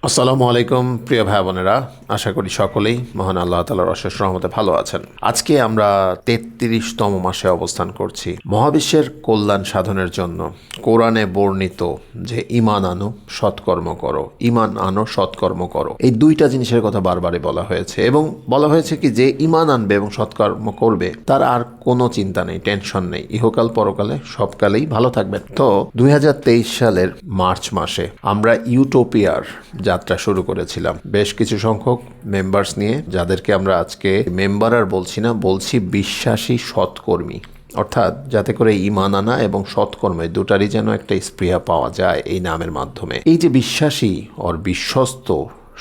আসসালামু আলাইকুম প্রিয় ভাই বোনেরা, আশা করি সকলেই মহান আল্লাহ তাআলার অশেষ রহমতে ভালো আছেন। আজকে আমরা 33তম মাসে অবস্থান করছি। মহাবিশ্বের কল্যাণ সাধনের জন্য কোরআনে বর্ণিত যে ঈমান আনো সৎকর্ম করো, ঈমান আনো সৎকর্ম করো, এই দুইটা জিনিসের কথা বারবারই বলা হয়েছে এবং বলা হয়েছে কি যে ঈমান আনবে এবং সৎকর্ম করবে তার আর কোনো চিন্তা নেই, টেনশন নেই, ইহকাল পরকালে সবকালেই ভালো থাকবেন। তো 2023 সালের মার্চ মাসে আমরা ইউটোপিয়ার যাত্রা শুরু করেছিলাম বেশ কিছু সংখ্যক মেম্বার্স নিয়ে, যাদেরকে আমরা আজকে মেম্বার আর বলছি না, বলছি বিশ্বাসী সৎকর্মী। অর্থাৎ যাতে করে ঈমান আনা এবং সৎকর্মে দুটারই যেন একটা স্পৃহা পাওয়া যায় এই নামের মাধ্যমে। এই যে বিশ্বাসী ওর বিশ্বস্ত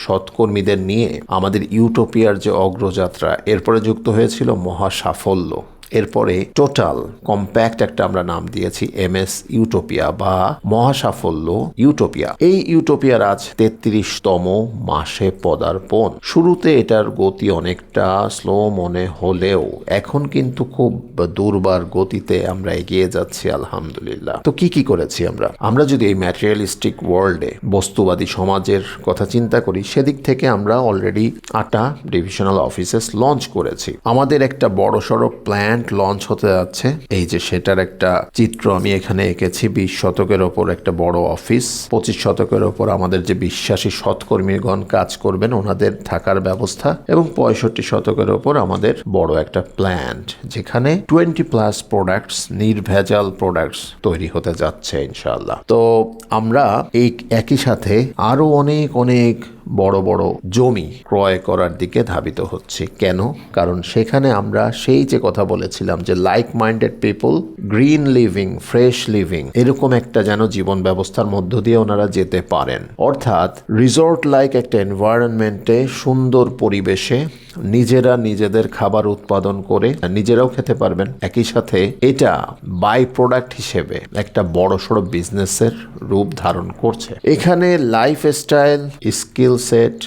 সৎকর্মীদের নিয়ে আমাদের ইউটোপিয়ার যে অগ্রযাত্রা, এরপরে যুক্ত হয়েছিল মহা সাফল্য। এরপরে টোটাল কম্প্যাক্ট একটা আমরা নাম দিয়েছি MS ইউটোপিয়া বা মহাসাফল্য ইউটোপিয়া। এই ইউটোপিয়ার আজ 33তম মাসে পদার্পণ। শুরুতে এটার গতি অনেকটা স্লো মনে হলেও এখন কিন্তু খুব দুর্বার গতিতে আমরা এগিয়ে যাচ্ছি আলহামদুলিল্লাহ। তো কি করেছি আমরা যদি এই ম্যাটেরিয়ালিস্টিক ওয়ার্ল্ডে বস্তুবাদী সমাজের কথা চিন্তা করি, সেদিক থেকে আমরা অলরেডি 8টা ডিভিশনাল অফিসেস লঞ্চ করেছি। আমাদের একটা বড়সড় প্ল্যান লঞ্চ হতে যাচ্ছে। এই যে সেটার একটা চিত্র আমি এখানে এঁকেছি। 20 শতকের ওপর একটা বড় অফিস, 25 শতকের ওপর আমাদের যে বিশ্বাসী সৎকর্মীগণ কাজ করবেন ওনাদের থাকার ব্যবস্থা, এবং 65 শতকের ওপর আমাদের বড় একটা প্ল্যান্ট যেখানে 20+ প্রোডাক্টস, নির্ভেজাল প্রোডাক্টস তৈরি হতে যাচ্ছে ইনশাআল্লাহ। তো আমরা এই একই সাথে আরো অনেক অনেক বড় বড় জমি ক্রয় করার দিকে ধাবিত হচ্ছে। কেন? কারণ সেখানে আমরা সেই যে কথা বলেছিলাম যে like minded people, green living, fresh living, এরকম একটা যেন জীবন ব্যবস্থার মধ্য দিয়ে ওনারা যেতে পারেন। অর্থাৎ রিসর্ট লাইক একটা এনভায়রনমেন্টে, সুন্দর পরিবেশে নিজেরা নিজেদের খাবার উৎপাদন করে নিজেরাও খেতে পারবেন, একই সাথে এটা বাই প্রোডাক্ট হিসেবে একটা বড়সড় বিজনেসের রূপ ধারণ করছে। এখানে লাইফস্টাইল, স্কিল সেট,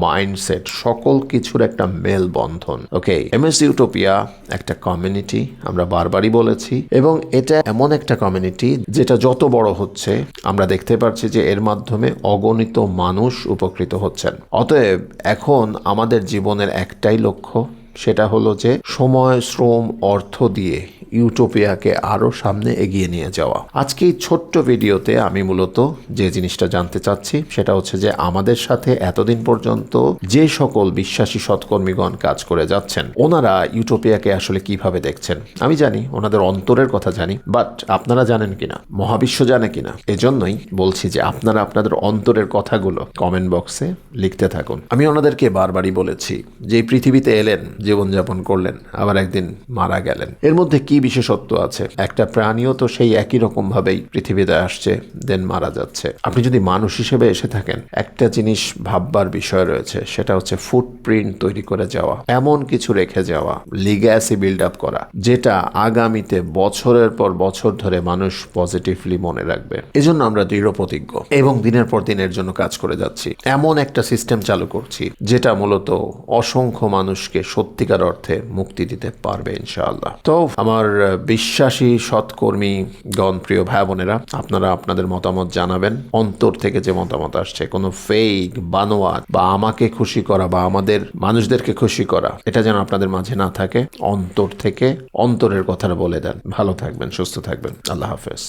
মাইন্ডসেট সকল কিছুর একটা মেলবন্ধন। ওকে, MS ইউটোপিয়া একটা কমিউনিটি, আমরা বারবারই বলেছি, এবং এটা এমন একটা কমিউনিটি যেটা যত বড় হচ্ছে আমরা দেখতে পাচ্ছি যে এর মাধ্যমে অগণিত মানুষ উপকৃত হচ্ছেন। অতএব এখন আমাদের জীবনের একটাই লক্ষ্য, সেটা হলো যে সময়, শ্রম, অর্থ দিয়ে ইউটোপিয়াকে আরো সামনে এগিয়ে নিয়ে যাওয়া। আজকে এই ছোট্ট ভিডিওতে আমি মূলত যে জিনিসটা জানতে চাচ্ছি সেটা হচ্ছে যে আমাদের সাথে এতদিন পর্যন্ত যে সকল বিশ্বাসী সৎকর্মীগণ কাজ করে যাচ্ছেন ওনারা ইউটোপিয়াকে আসলে কিভাবে দেখছেন। আমি জানি ওনাদের অন্তরের কথা জানি, বাট আপনারা জানেন কিনা, মহাবিশ্ব জানে কিনা, এজন্যই বলছি যে আপনারা আপনাদের অন্তরের কথাগুলো কমেন্ট বক্সে লিখতে থাকুন। আমি ওনাদেরকে বারবারই বলেছি যে পৃথিবীতে এলেন, জীবনযাপন করলেন, আবার একদিন মারা গেলেন, এর মধ্যে কি বিশেষত্ব আছে? একটা প্রাণীও তো সেই একই রকম ভাবেই পৃথিবীতে আসছে, দেন মারা যাচ্ছে। আপনি যদি মানুষ হিসেবে এসে থাকেন, একটা জিনিস ভাববার বিষয় রয়েছে, সেটা হচ্ছে ফুটপ্রিন্ট তৈরি করে যাওয়া, এমন কিছু রেখে যাওয়া, লিগ্যাসি বিল্ড আপ করা, যেটা আগামীতে বছরের পর বছর ধরে মানুষ পজিটিভলি মনে রাখবে। এজন্য আমরা দৃঢ় প্রতিজ্ঞ এবং দিনের পর দিনের জন্য কাজ করে যাচ্ছি। এমন একটা সিস্টেম চালু করছি যেটা মূলত অসংখ্য মানুষকে সত্যিকার অর্থে মুক্তি দিতে পারবে ইনশাআল্লাহ। তো আমার বিশ্বাসী সৎকর্মী গণ, প্রিয় ভাই বোনেরা, আপনারা আপনাদের মতামত জানাবেন। অন্তর থেকে যে মতামত আসছে, কোনো ফেক, বানোয়াট বা আমাকে খুশি করা বা আমাদের মানুষদেরকে খুশি করা, এটা যেন আপনাদের মাঝে না থাকে। অন্তর থেকে অন্তরের কথাটা বলে দেন। ভালো থাকবেন, সুস্থ থাকবেন। আল্লাহ হাফেজ।